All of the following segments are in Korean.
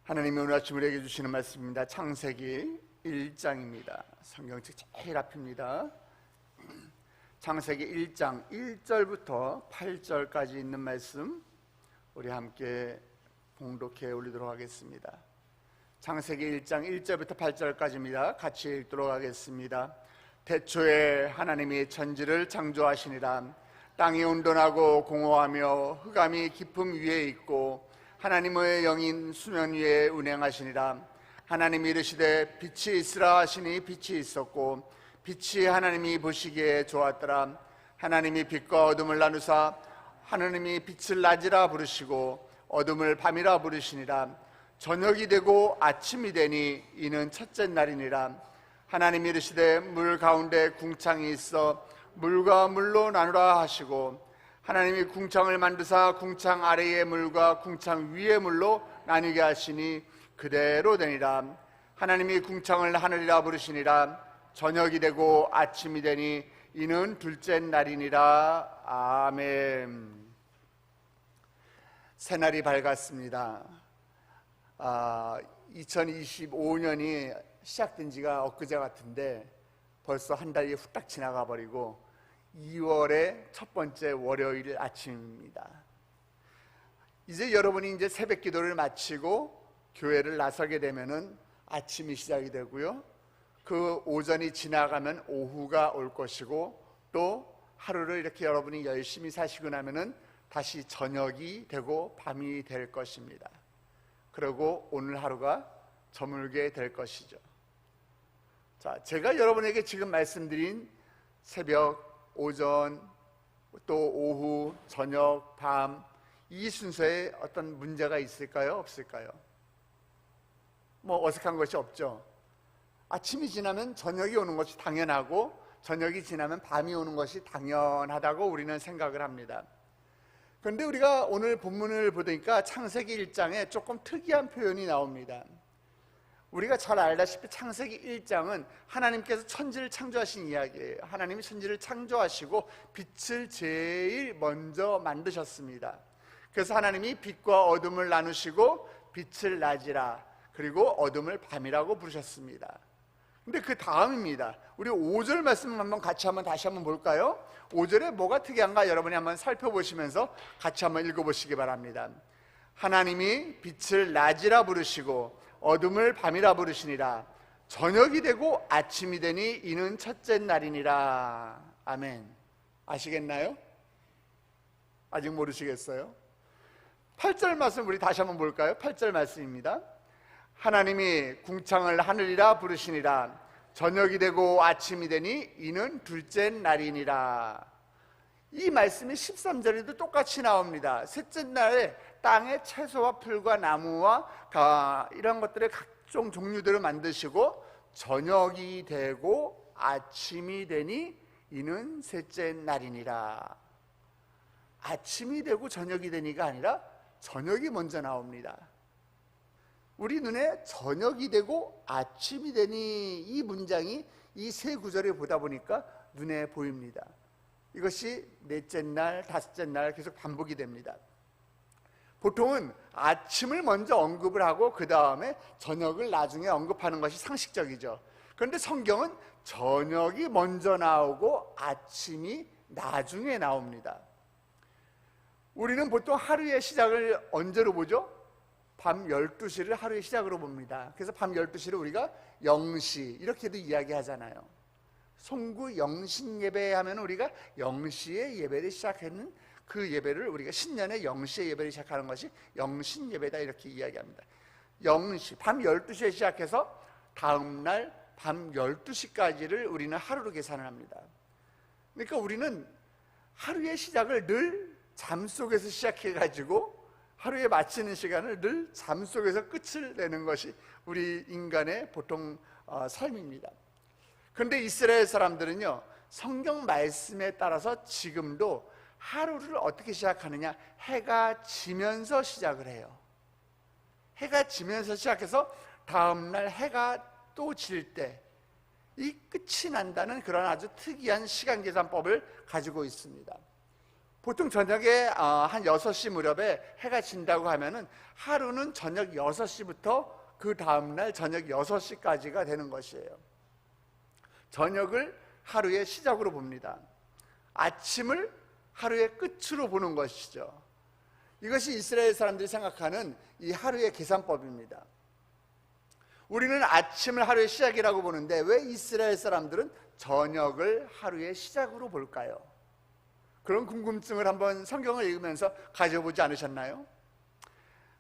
하나님이 오늘 아침 우리에게 주시는 말씀입니다. 창세기 1장입니다. 성경책 제일 앞입니다. 창세기 1장 1절부터 8절까지 있는 말씀 우리 함께 봉독해 올리도록 하겠습니다. 창세기 1장 1절부터 8절까지입니다. 같이 읽도록 하겠습니다. 태초에 하나님이 천지를 창조하시니라. 땅이 온돈하고 공허하며 흑암이 깊음 위에 있고 하나님의 영인 수면 위에 운행하시니라. 하나님이 이르시되 빛이 있으라 하시니 빛이 있었고 빛이 하나님이 보시기에 좋았더라. 하나님이 빛과 어둠을 나누사 하나님이 빛을 낮이라 부르시고 어둠을 밤이라 부르시니라. 저녁이 되고 아침이 되니 이는 첫째 날이니라. 하나님이 이르시되 물 가운데 궁창이 있어 물과 물로 나누라 하시고 하나님이 궁창을 만드사 궁창 아래의 물과 궁창 위의 물로 나뉘게 하시니 그대로 되니라. 하나님이 궁창을 하늘이라 부르시니라. 저녁이 되고 아침이 되니 이는 둘째 날이니라. 아멘. 새날이 밝았습니다. 2025년이 시작된 지가 엊그제 같은데 벌써 한 달이 후딱 지나가 버리고 2월의 첫 번째 월요일 아침입니다. 이제 여러분이 이제 새벽 기도를 마치고 교회를 나서게 되면은 아침이 시작이 되고요. 그 오전이 지나가면 오후가 올 것이고 또 하루를 이렇게 여러분이 열심히 사시고 나면은 다시 저녁이 되고 밤이 될 것입니다. 그리고 오늘 하루가 저물게 될 것이죠. 자, 제가 여러분에게 지금 말씀드린 새벽, 오전, 또 오후, 저녁, 밤 이 순서에 어떤 문제가 있을까요? 없을까요? 뭐 어색한 것이 없죠. 아침이 지나면 저녁이 오는 것이 당연하고 저녁이 지나면 밤이 오는 것이 당연하다고 우리는 생각을 합니다. 그런데 우리가 오늘 본문을 보니까 창세기 1장에 조금 특이한 표현이 나옵니다. 우리가 잘 알다시피 창세기 1장은 하나님께서 천지를 창조하신 이야기예요. 하나님이 천지를 창조하시고 빛을 제일 먼저 만드셨습니다. 그래서 하나님이 빛과 어둠을 나누시고 빛을 낮이라 그리고 어둠을 밤이라고 부르셨습니다. 근데 그 다음입니다. 우리 5절 말씀 한번 다시 한번 볼까요? 5절에 뭐가 특이한가 여러분이 한번 살펴보시면서 같이 한번 읽어보시기 바랍니다. 하나님이 빛을 낮이라 부르시고 어둠을 밤이라 부르시니라. 저녁이 되고 아침이 되니 이는 첫째 날이니라. 아멘. 아시겠나요? 아직 모르시겠어요? 8절 말씀 우리 다시 한번 볼까요? 8절 말씀입니다. 하나님이 궁창을 하늘이라 부르시니라. 저녁이 되고 아침이 되니 이는 둘째 날이니라. 이 말씀이 13절에도 똑같이 나옵니다. 셋째 날에 땅의 채소와 풀과 나무와 이런 것들의 각종 종류들을 만드시고 저녁이 되고 아침이 되니 이는 셋째 날이니라. 아침이 되고 저녁이 되니가 아니라 저녁이 먼저 나옵니다. 우리 눈에 저녁이 되고 아침이 되니 이 문장이 이 세 구절을 보다 보니까 눈에 보입니다. 이것이 넷째 날, 다섯째 날 계속 반복이 됩니다. 보통은 아침을 먼저 언급을 하고 그 다음에 저녁을 나중에 언급하는 것이 상식적이죠. 그런데 성경은 저녁이 먼저 나오고 아침이 나중에 나옵니다. 우리는 보통 하루의 시작을 언제로 보죠? 밤 12시를 하루의 시작으로 봅니다. 그래서 밤 12시를 우리가 영시 이렇게도 이야기하잖아요. 송구 영신 예배 하면 우리가 영시의 예배를 시작하는 그 예배를 우리가 신년에 영시의 예배를 시작하는 것이 영신 예배다 이렇게 이야기합니다. 영시, 밤 12시에 시작해서 다음날 밤 12시까지를 우리는 하루로 계산을 합니다. 그러니까 우리는 하루의 시작을 늘 잠속에서 시작해가지고 하루에 마치는 시간을 늘 잠속에서 끝을 내는 것이 우리 인간의 보통 삶입니다. 그런데 이스라엘 사람들은요, 성경 말씀에 따라서 지금도 하루를 어떻게 시작하느냐, 해가 지면서 시작을 해요. 해가 지면서 시작해서 다음날 해가 또 질 때 이 끝이 난다는 그런 아주 특이한 시간 계산법을 가지고 있습니다. 보통 저녁에 한 6시 무렵에 해가 진다고 하면은 하루는 저녁 6시부터 그 다음날 저녁 6시까지가 되는 것이에요. 저녁을 하루의 시작으로 봅니다. 아침을 하루의 끝으로 보는 것이죠. 이것이 이스라엘 사람들이 생각하는 이 하루의 계산법입니다. 우리는 아침을 하루의 시작이라고 보는데 왜 이스라엘 사람들은 저녁을 하루의 시작으로 볼까요? 그런 궁금증을 한번 성경을 읽으면서 가져보지 않으셨나요?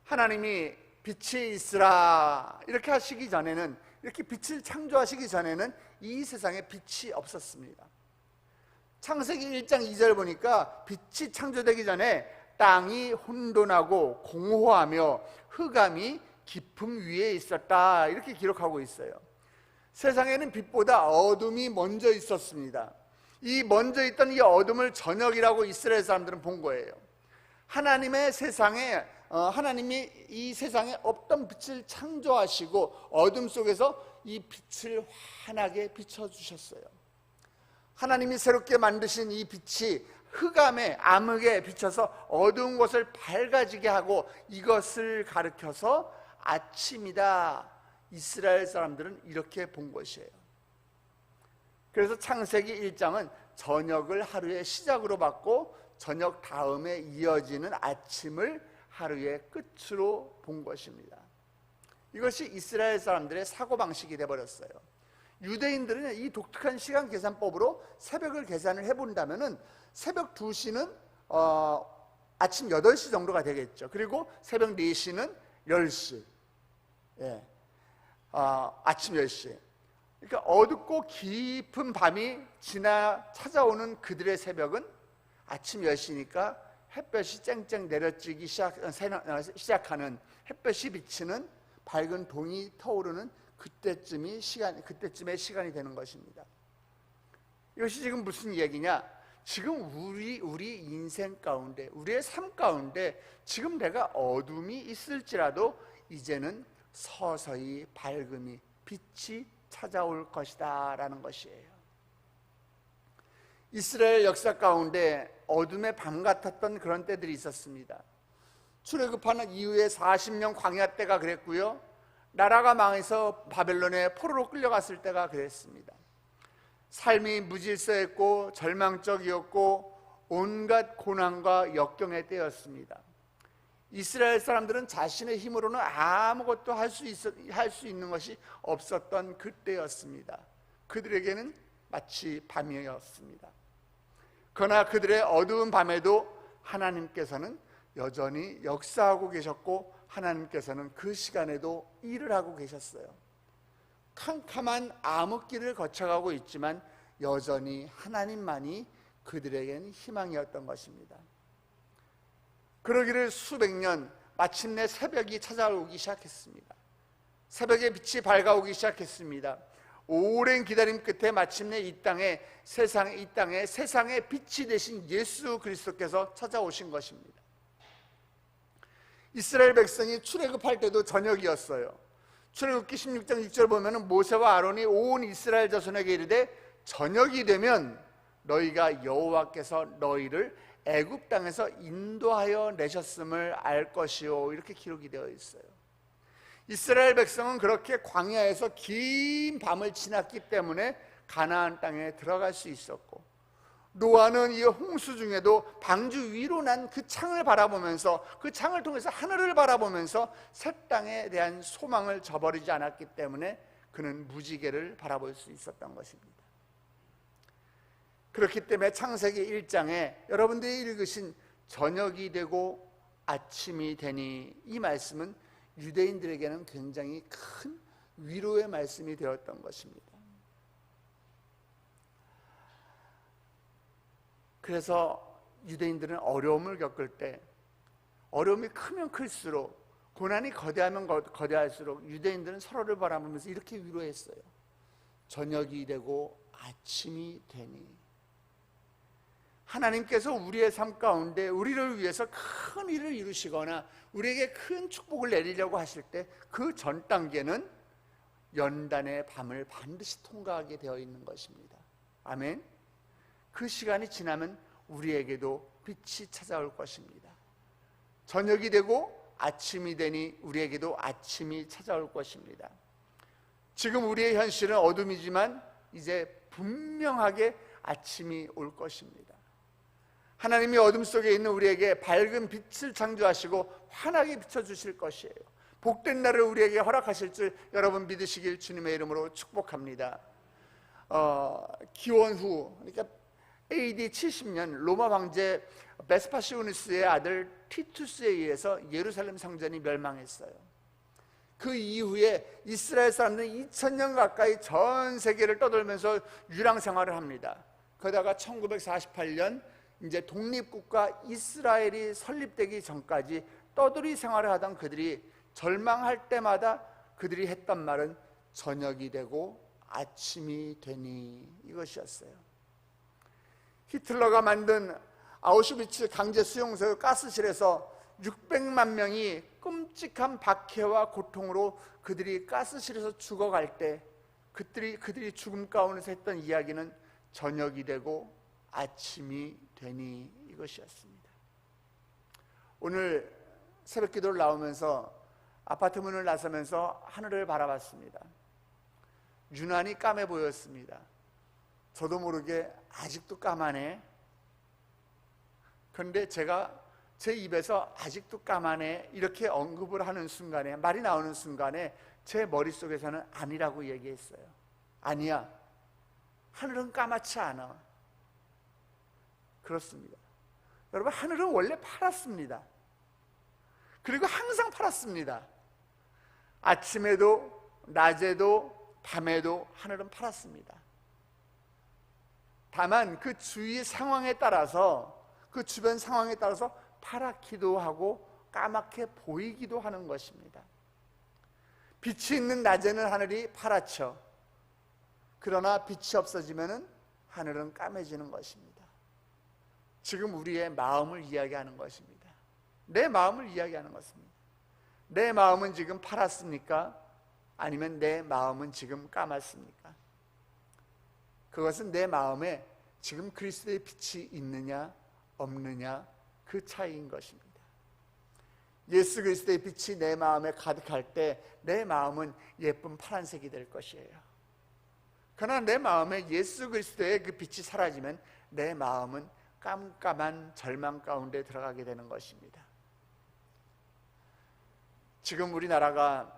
하나님이 빛이 있으라 이렇게 하시기 전에는, 이렇게 빛을 창조하시기 전에는 이 세상에 빛이 없었습니다. 창세기 1장 2절 보니까 빛이 창조되기 전에 땅이 혼돈하고 공허하며 흑암이 깊음 위에 있었다 이렇게 기록하고 있어요. 세상에는 빛보다 어둠이 먼저 있었습니다. 이 먼저 있던 이 어둠을 저녁이라고 이스라엘 사람들은 본 거예요. 하나님의 세상에 하나님이 이 세상에 없던 빛을 창조하시고 어둠 속에서 이 빛을 환하게 비춰주셨어요. 하나님이 새롭게 만드신 이 빛이 흑암에 암흑에 비춰서 어두운 곳을 밝아지게 하고 이것을 가리켜서 아침이다, 이스라엘 사람들은 이렇게 본 것이에요. 그래서 창세기 1장은 저녁을 하루의 시작으로 봤고 저녁 다음에 이어지는 아침을 하루의 끝으로 본 것입니다. 이것이 이스라엘 사람들의 사고방식이 되어버렸어요. 유대인들은 이 독특한 시간 계산법으로 새벽을 계산을 해본다면 새벽 2시는 아침 8시 정도가 되겠죠. 그리고 새벽 4시는 10시, 아침 10시. 그러니까 어둡고 깊은 밤이 지나 찾아오는 그들의 새벽은 아침 10시니까 햇볕이 쨍쨍 내려지기 시작하는, 햇볕이 비치는 밝은 동이 터오르는 그때쯤의 시간이 되는 것입니다. 이것이 지금 무슨 얘기냐? 지금 우리 인생 가운데, 우리의 삶 가운데 지금 내가 어둠이 있을지라도 이제는 서서히 밝음이, 빛이 찾아올 것이다 라는 것이에요. 이스라엘 역사 가운데 어둠의 밤 같았던 그런 때들이 있었습니다. 출애굽하는 이후에 40년 광야 때가 그랬고요, 나라가 망해서 바벨론에 포로로 끌려갔을 때가 그랬습니다. 삶이 무질서했고 절망적이었고 온갖 고난과 역경의 때였습니다. 이스라엘 사람들은 자신의 힘으로는 아무것도 할 수 있는 것이 없었던 그때였습니다. 그들에게는 마치 밤이었습니다. 그러나 그들의 어두운 밤에도 하나님께서는 여전히 역사하고 계셨고 하나님께서는 그 시간에도 일을 하고 계셨어요. 캄캄한 암흑길을 거쳐가고 있지만 여전히 하나님만이 그들에게는 희망이었던 것입니다. 그러기를 수백 년, 마침내 새벽이 찾아오기 시작했습니다. 새벽의 빛이 밝아오기 시작했습니다. 오랜 기다림 끝에 마침내 이 땅에 세상의 빛이 되신 예수 그리스도께서 찾아오신 것입니다. 이스라엘 백성이 출애굽할 때도 저녁이었어요. 출애굽기 16장 6절 보면 모세와 아론이 온 이스라엘 자손에게 이르되 저녁이 되면 너희가 여호와께서 너희를 애굽 땅에서 인도하여 내셨음을 알 것이요, 이렇게 기록이 되어 있어요. 이스라엘 백성은 그렇게 광야에서 긴 밤을 지났기 때문에 가나안 땅에 들어갈 수 있었고, 노아는 이 홍수 중에도 방주 위로 난 그 창을 바라보면서, 그 창을 통해서 하늘을 바라보면서 새 땅에 대한 소망을 저버리지 않았기 때문에 그는 무지개를 바라볼 수 있었던 것입니다. 그렇기 때문에 창세기 1장에 여러분들이 읽으신 저녁이 되고 아침이 되니, 이 말씀은 유대인들에게는 굉장히 큰 위로의 말씀이 되었던 것입니다. 그래서 유대인들은 어려움을 겪을 때, 어려움이 크면 클수록, 고난이 거대하면 거대할수록 유대인들은 서로를 바라보면서 이렇게 위로했어요. 저녁이 되고 아침이 되니. 하나님께서 우리의 삶 가운데 우리를 위해서 큰 일을 이루시거나 우리에게 큰 축복을 내리려고 하실 때 그 전 단계는 연단의 밤을 반드시 통과하게 되어 있는 것입니다. 아멘. 그 시간이 지나면 우리에게도 빛이 찾아올 것입니다. 저녁이 되고 아침이 되니 우리에게도 아침이 찾아올 것입니다. 지금 우리의 현실은 어둠이지만 이제 분명하게 아침이 올 것입니다. 하나님이 어둠 속에 있는 우리에게 밝은 빛을 창조하시고 환하게 비춰주실 것이에요. 복된 날을 우리에게 허락하실 줄 여러분 믿으시길 주님의 이름으로 축복합니다. 기원 후, 그러니까 AD 70년 로마 황제 베스파시오누스의 아들 티투스에 의해서 예루살렘 성전이 멸망했어요. 그 이후에 이스라엘 사람들은 2000년 가까이 전 세계를 떠돌면서 유랑 생활을 합니다. 그러다가 1948년 이제 독립국가 이스라엘이 설립되기 전까지 떠돌이 생활을 하던 그들이 절망할 때마다 그들이 했던 말은 저녁이 되고 아침이 되니 이것이었어요. 히틀러가 만든 아우슈비츠 강제 수용소 가스실에서 600만 명이 끔찍한 박해와 고통으로 그들이 가스실에서 죽어갈 때 그들이 죽음 가운데서 했던 이야기는 저녁이 되고 아침이 되니 이것이었습니다. 오늘 새벽 기도를 나오면서 아파트 문을 나서면서 하늘을 바라봤습니다. 유난히 까매 보였습니다. 저도 모르게 아직도 까마네. 그런데 제가 제 입에서 아직도 까마네 이렇게 언급을 하는 순간에, 말이 나오는 순간에 제 머릿속에서는 아니라고 얘기했어요. 아니야, 하늘은 까맣지 않아. 그렇습니다. 여러분, 하늘은 원래 파랗습니다. 그리고 항상 파랗습니다. 아침에도 낮에도 밤에도 하늘은 파랗습니다. 다만 그 주위 상황에 따라서, 그 주변 상황에 따라서 파랗기도 하고 까맣게 보이기도 하는 것입니다. 빛이 있는 낮에는 하늘이 파랗죠. 그러나 빛이 없어지면 하늘은 까매지는 것입니다. 지금 우리의 마음을 이야기하는 것입니다. 내 마음을 이야기하는 것입니다. 내 마음은 지금 파랗습니까? 아니면 내 마음은 지금 까맣습니까? 그것은 내 마음에 지금 그리스도의 빛이 있느냐 없느냐 그 차이인 것입니다. 예수 그리스도의 빛이 내 마음에 가득할 때 내 마음은 예쁜 파란색이 될 것이에요. 그러나 내 마음에 예수 그리스도의 그 빛이 사라지면 내 마음은 깜깜한 절망 가운데 들어가게 되는 것입니다. 지금 우리나라가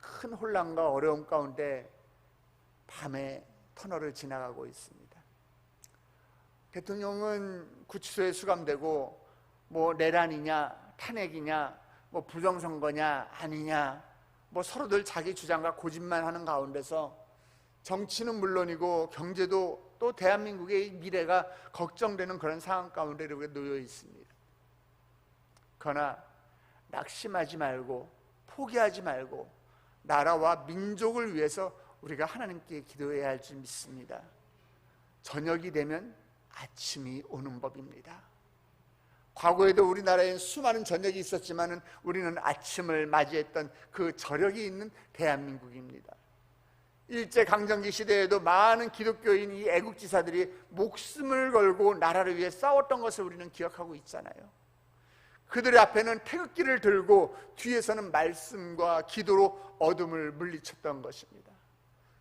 큰 혼란과 어려움 가운데 밤의 터널을 지나가고 있습니다. 대통령은 구치소에 수감되고 뭐 내란이냐 탄핵이냐 뭐 부정선거냐 아니냐 뭐 서로들 자기 주장과 고집만 하는 가운데서 정치는 물론이고 경제도 또 대한민국의 미래가 걱정되는 그런 상황 가운데 우리가 놓여 있습니다. 그러나 낙심하지 말고 포기하지 말고 나라와 민족을 위해서 우리가 하나님께 기도해야 할 줄 믿습니다. 저녁이 되면 아침이 오는 법입니다. 과거에도 우리나라에 수많은 저녁이 있었지만 우리는 아침을 맞이했던 그 저력이 있는 대한민국입니다. 일제강점기 시대에도 많은 기독교인 이 애국지사들이 목숨을 걸고 나라를 위해 싸웠던 것을 우리는 기억하고 있잖아요. 그들의 앞에는 태극기를 들고 뒤에서는 말씀과 기도로 어둠을 물리쳤던 것입니다.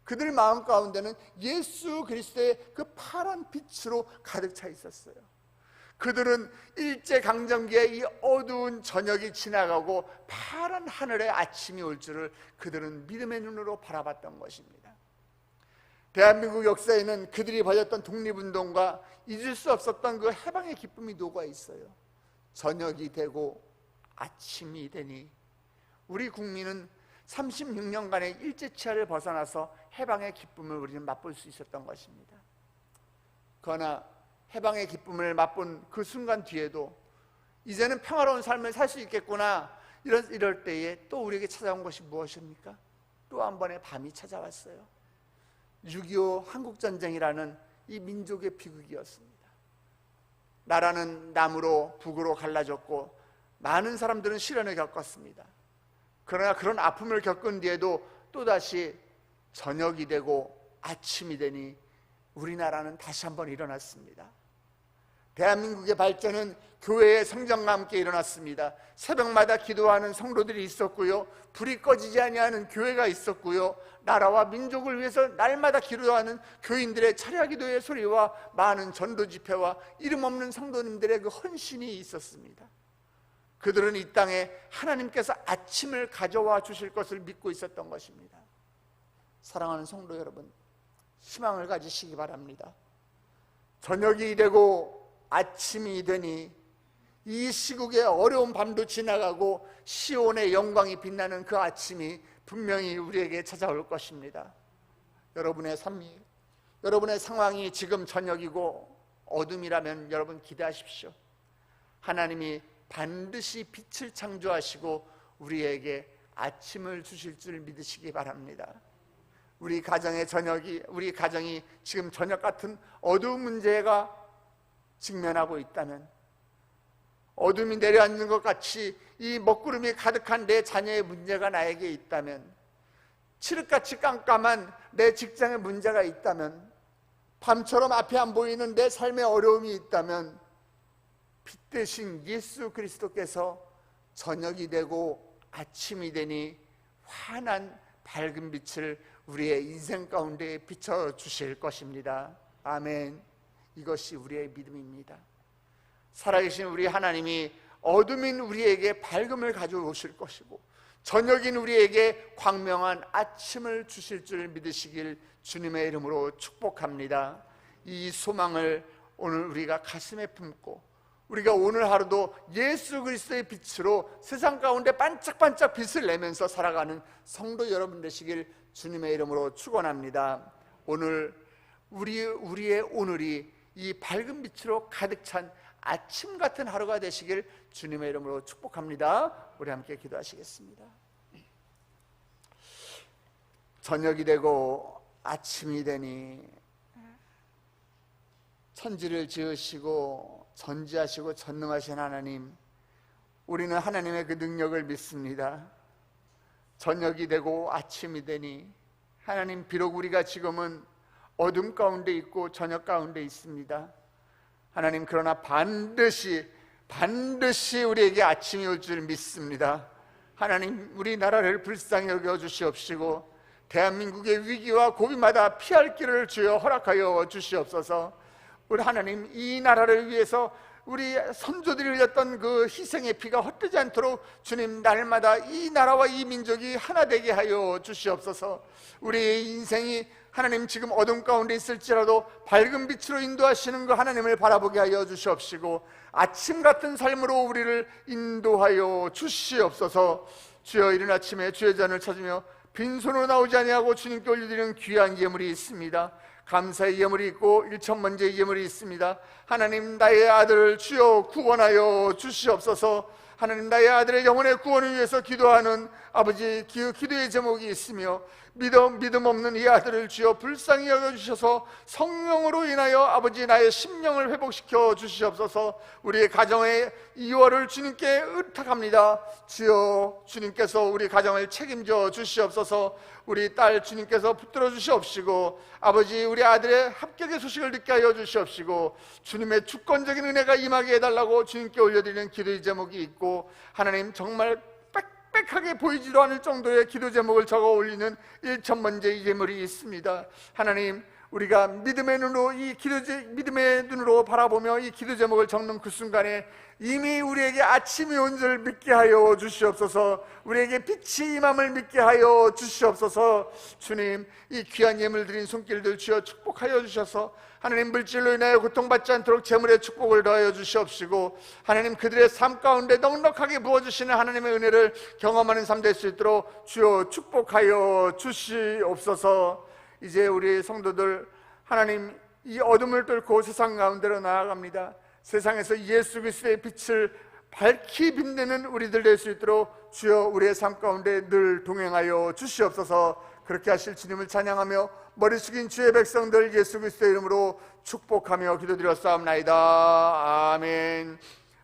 그들 마음 가운데는 예수 그리스도의 그 파란 빛으로 가득 차 있었어요. 그들은 일제강점기의 이 어두운 저녁이 지나가고 파란 하늘의 아침이 올 줄을 그들은 믿음의 눈으로 바라봤던 것입니다. 대한민국 역사에는 그들이 벌였던 독립운동과 잊을 수 없었던 그 해방의 기쁨이 녹아 있어요. 저녁이 되고 아침이 되니 우리 국민은 36년간의 일제치하를 벗어나서 해방의 기쁨을 우리는 맛볼 수 있었던 것입니다. 그러나 해방의 기쁨을 맛본 그 순간 뒤에도 이제는 평화로운 삶을 살 수 있겠구나 이럴 때에 또 우리에게 찾아온 것이 무엇입니까? 또 한 번의 밤이 찾아왔어요. 6.25 한국전쟁이라는 이 민족의 비극이었습니다. 나라는 남으로 북으로 갈라졌고 많은 사람들은 시련을 겪었습니다. 그러나 그런 아픔을 겪은 뒤에도 또다시 저녁이 되고 아침이 되니 우리나라는 다시 한번 일어났습니다. 대한민국의 발전은 교회의 성장과 함께 일어났습니다. 새벽마다 기도하는 성도들이 있었고요, 불이 꺼지지 아니하는 교회가 있었고요, 나라와 민족을 위해서 날마다 기도하는 교인들의 철야 기도의 소리와 많은 전도 집회와 이름 없는 성도님들의 그 헌신이 있었습니다. 그들은 이 땅에 하나님께서 아침을 가져와 주실 것을 믿고 있었던 것입니다. 사랑하는 성도 여러분, 희망을 가지시기 바랍니다. 저녁이 되고 아침이 되니 이 시국의 어려운 밤도 지나가고 시온의 영광이 빛나는 그 아침이 분명히 우리에게 찾아올 것입니다. 여러분의 삶이, 여러분의 상황이 지금 저녁이고 어둠이라면 여러분 기대하십시오. 하나님이 반드시 빛을 창조하시고 우리에게 아침을 주실 줄 믿으시기 바랍니다. 우리 가정의 저녁이, 우리 가정이 지금 저녁 같은 어두운 문제가 직면하고 있다면, 어둠이 내려앉는 것 같이 이 먹구름이 가득한 내 자녀의 문제가 나에게 있다면, 칠흑같이 깜깜한 내 직장의 문제가 있다면, 밤처럼 앞이 안 보이는 내 삶의 어려움이 있다면, 빛 대신 예수 그리스도께서 저녁이 되고 아침이 되니 환한 밝은 빛을 우리의 인생 가운데 비춰주실 것입니다. 아멘. 이것이 우리의 믿음입니다. 살아계신 우리 하나님이 어둠인 우리에게 밝음을 가져오실 것이고 저녁인 우리에게 광명한 아침을 주실 줄 믿으시길 주님의 이름으로 축복합니다. 이 소망을 오늘 우리가 가슴에 품고 우리가 오늘 하루도 예수 그리스도의 빛으로 세상 가운데 반짝반짝 빛을 내면서 살아가는 성도 여러분 되시길 주님의 이름으로 축원합니다. 오늘 우리의 오늘이 이 밝은 빛으로 가득 찬 아침 같은 하루가 되시길 주님의 이름으로 축복합니다. 우리 함께 기도하시겠습니다. 저녁이 되고 아침이 되니 천지를 지으시고 전지하시고 전능하신 하나님, 우리는 하나님의 그 능력을 믿습니다. 저녁이 되고 아침이 되니 하나님, 비록 우리가 지금은 어둠 가운데 있고 저녁 가운데 있습니다. 하나님, 그러나 반드시 우리에게 아침이 올 줄 믿습니다. 하나님, 우리나라를 불쌍히 여겨 주시옵시고 대한민국의 위기와 고비마다 피할 길을 주여 허락하여 주시옵소서. 우리 하나님, 이 나라를 위해서 우리 선조들이 흘렸던 그 희생의 피가 헛되지 않도록 주님, 날마다 이 나라와 이 민족이 하나 되게 하여 주시옵소서. 우리의 인생이 하나님 지금 어둠 가운데 있을지라도 밝은 빛으로 인도하시는 그 하나님을 바라보게 하여 주시옵시고 아침 같은 삶으로 우리를 인도하여 주시옵소서. 주여, 이른 아침에 주의 잔을 찾으며 빈손으로 나오지 아니하고 주님께 올려드리는 귀한 예물이 있습니다. 감사의 예물이 있고 일천번제의 예물이 있습니다. 하나님, 나의 아들을 주여 구원하여 주시옵소서. 하나님, 나의 아들의 영혼의 구원을 위해서 기도하는 아버지 기도의 제목이 있으며 믿음 없는 이 아들을 주여 불쌍히 여겨주셔서 성령으로 인하여 아버지 나의 심령을 회복시켜 주시옵소서. 우리의 가정의 이월을 주님께 의탁합니다. 주여, 주님께서 우리 가정을 책임져 주시옵소서. 우리 딸 주님께서 붙들어 주시옵시고 아버지, 우리 아들의 합격의 소식을 듣게 하여 주시옵시고 주님의 주권적인 은혜가 임하게 해달라고 주님께 올려드리는 기도의 제목이 있고, 하나님, 정말 빽빽하게 보이지도 않을 정도의 기도 제목을 적어 올리는 일천번제의 예물이 있습니다. 하나님, 우리가 믿음의 눈으로 바라보며 이 기도 제목을 적는 그 순간에 이미 우리에게 아침이 온 줄 믿게 하여 주시옵소서. 우리에게 빛이 임함을 믿게 하여 주시옵소서. 주님, 이 귀한 예물 드린 손길들 주여 축복하여 주셔서 하나님, 물질로 인하여 고통받지 않도록 재물의 축복을 더하여 주시옵시고 하나님, 그들의 삶 가운데 넉넉하게 부어주시는 하나님의 은혜를 경험하는 삶 될 수 있도록 주여 축복하여 주시옵소서. 이제 우리 성도들, 하나님, 이 어둠을 뚫고 세상 가운데로 나아갑니다. 세상에서 예수 그리스도의 빛을 밝히 빛내는 우리들 될 수 있도록 주여 우리의 삶 가운데 늘 동행하여 주시옵소서. 그렇게 하실 주님을 찬양하며 머리 숙인 주의 백성들 예수 그리스도의 이름으로 축복하며 기도드렸사옵나이다. 아멘.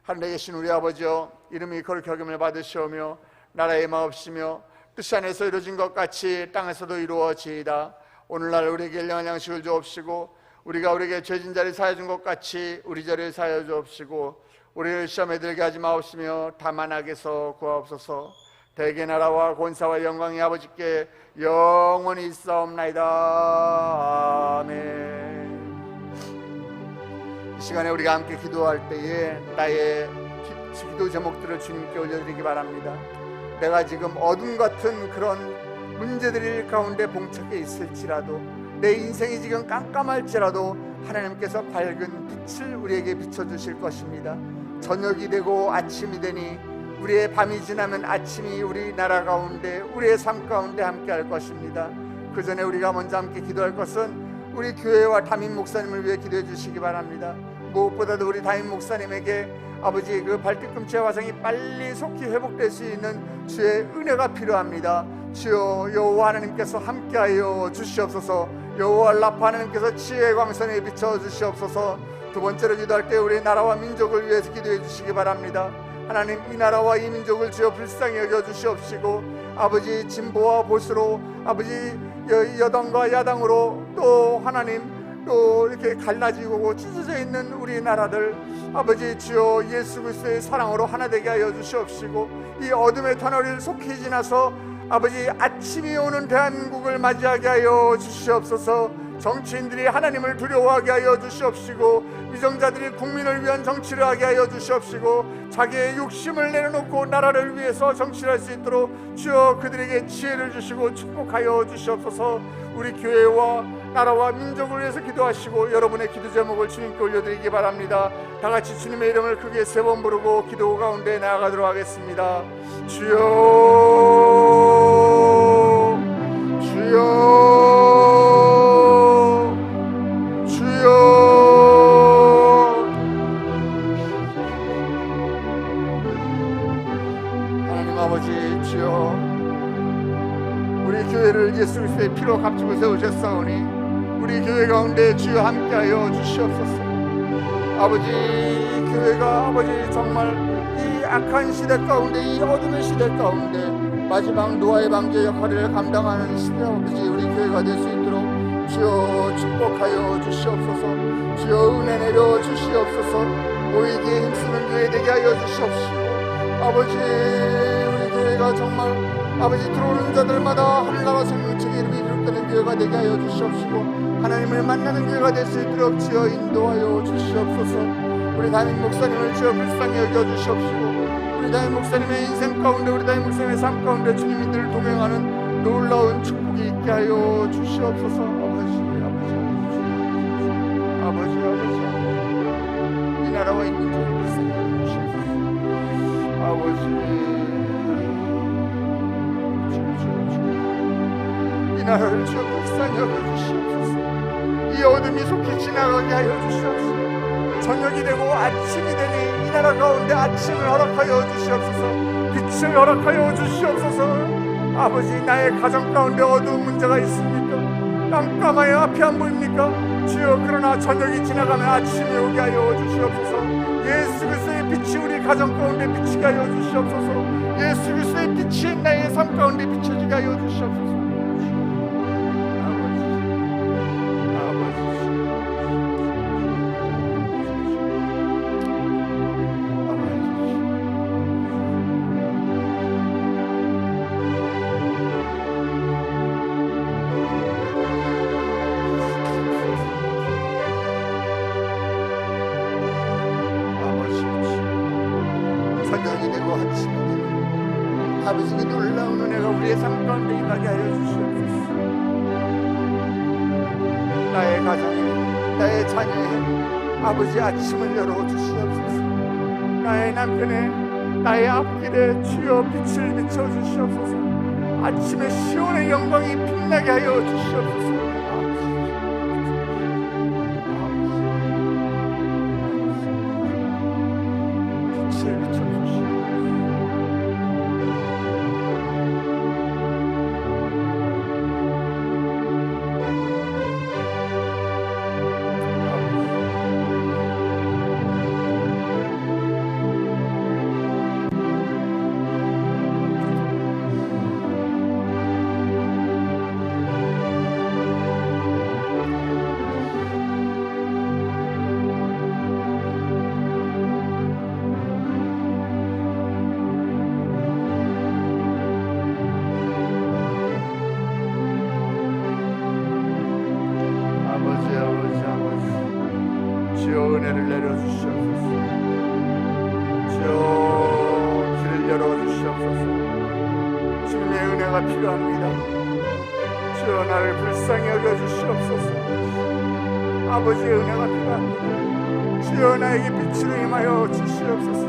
하늘에 계신 우리 아버지여, 이름이 거룩히 여김을 받으시오며 나라의 마옵시며 뜻이 안에서 이루어진 것 같이 땅에서도 이루어지이다. 오늘날 우리에게 일용할 양식을 주옵시고 우리가 우리에게 죄진 자를 사하여 준 것 같이 우리 죄를 사하여 주옵시고 우리를 시험에 들게 하지 마옵시며 다만 악에서 구하옵소서. 대개 나라와 권사와 영광이 아버지께 영원히 있사옵나이다. 아멘. 이 시간에 우리가 함께 기도할 때에 나의 기도 제목들을 주님께 올려드리기 바랍니다. 내가 지금 어둠 같은 그런 문제들 가운데 봉착해 있을지라도, 내 인생이 지금 깜깜할지라도 하나님께서 밝은 빛을 우리에게 비춰주실 것입니다. 저녁이 되고 아침이 되니 우리의 밤이 지나면 아침이 우리 나라 가운데, 우리의 삶 가운데 함께 할 것입니다. 그 전에 우리가 먼저 함께 기도할 것은 우리 교회와 담임 목사님을 위해 기도해 주시기 바랍니다. 무엇보다도 우리 담임 목사님에게 아버지 그 발뒤꿈치의 화상이 빨리 속히 회복될 수 있는 주의 은혜가 필요합니다. 주여, 여호와 하나님께서 함께하여 주시옵소서. 여호와 라파 하나님께서 지혜의 광선에 비춰 주시옵소서. 두 번째로 기도할 때 우리 나라와 민족을 위해서 기도해 주시기 바랍니다. 하나님, 이 나라와 이 민족을 주여 불쌍히 여겨 주시옵시고 아버지 진보와 보수로, 아버지 여당과 야당으로 또 하나님 또 이렇게 갈라지고 찢어져 있는 우리 나라들 아버지 주여 예수 그리스도의 사랑으로 하나 되게 하여 주시옵시고 이 어둠의 터널을 속히 지나서 아버지 아침이 오는 대한민국을 맞이하게 하여 주시옵소서. 정치인들이 하나님을 두려워하게 하여 주시옵시고 위정자들이 국민을 위한 정치를 하게 하여 주시옵시고 자기의 욕심을 내려놓고 나라를 위해서 정치를 할 수 있도록 주여 그들에게 지혜를 주시고 축복하여 주시옵소서. 우리 교회와 나라와 민족을 위해서 기도하시고 여러분의 기도 제목을 주님께 올려드리기 바랍니다. 다같이 주님의 이름을 크게 세 번 부르고 기도 가운데 나아가도록 하겠습니다. 주여, 주여, 하나님 아버지 주여, 우리 교회를 예수 그리스도의 피로 값지고 세우셨사오니 우리 교회 가운데 주여 함께하여 주시옵소서. 아버지, 교회가 아버지 정말 이 악한 시대 가운데, 이 어둠의 시대 가운데 마지막 노아의 방주 역할을 감당하는 시대 아버지 우리 교회가 될 수 있도록 주여 축복하여 주시옵소서. 주여 은혜 내려 주시옵소서. 모이기에 힘쓰는 교회 되게 하여 주시옵시고 아버지 우리 교회가 정말 아버지 들어오는 자들마다 하늘나라 생명책의 이름이 이룩되는 교회가 되게 하여 주시옵시고 하나님을 만나는 교회가 될 수 있도록 주여 인도하여 주시옵소서. 우리 담임 목사님을 주여 불쌍히 여겨 주시옵시고 우리 담임 목사님의 인생 가운데, 우리 담임 목사님의 삶 가운데 주님들을 동행하는 놀라운 축복이 있게 하여 주시옵소서. 아버지 이 나라와 이 민족을 불쌍히 여겨 주시옵소서. 아버지 이 나라를 주여 불쌍히 여겨 주시옵소서. 이 어둠이 속히 지나가게 하여 주시옵소서. 저녁이 되고 아침이 되니 이 나라 가운데 아침을 허락하여 주시옵소서. 빛을 허락하여 주시옵소서. 아버지, 나의 가정 가운데 어두운 문제가 있습니까? 깜깜하여 앞이 안 보입니까? 주여, 그러나 저녁이 지나가면 아침이 오게 하여 주시옵소서. 예수 그리스도의 빛이 우리 가정 가운데 비치게 하여 주시옵소서. 예수 그리스도의 빛이 나의 삶 가운데 비춰지게 하여 주시옵소서. 아버지께 놀라운 은혜가 우리의 삶 가운데 임하게 하여 주시옵소서. 나의 가정에, 나의 자녀에 아버지 아침을 열어주시옵소서. 나의 남편에, 나의 앞길에 주여 빛을 비춰주시옵소서. 아침에 시온의 영광이 빛나게 하여 주시옵소서. 은혜를 내려주시옵소서. 주여 길을 열어주시옵소서. 주님의 은혜가 필요합니다. 주여 나를 불쌍히 여겨주시옵소서. 아버지의 은혜가 필요합니다. 주여 나에게 빛으로 임하여 주시옵소서.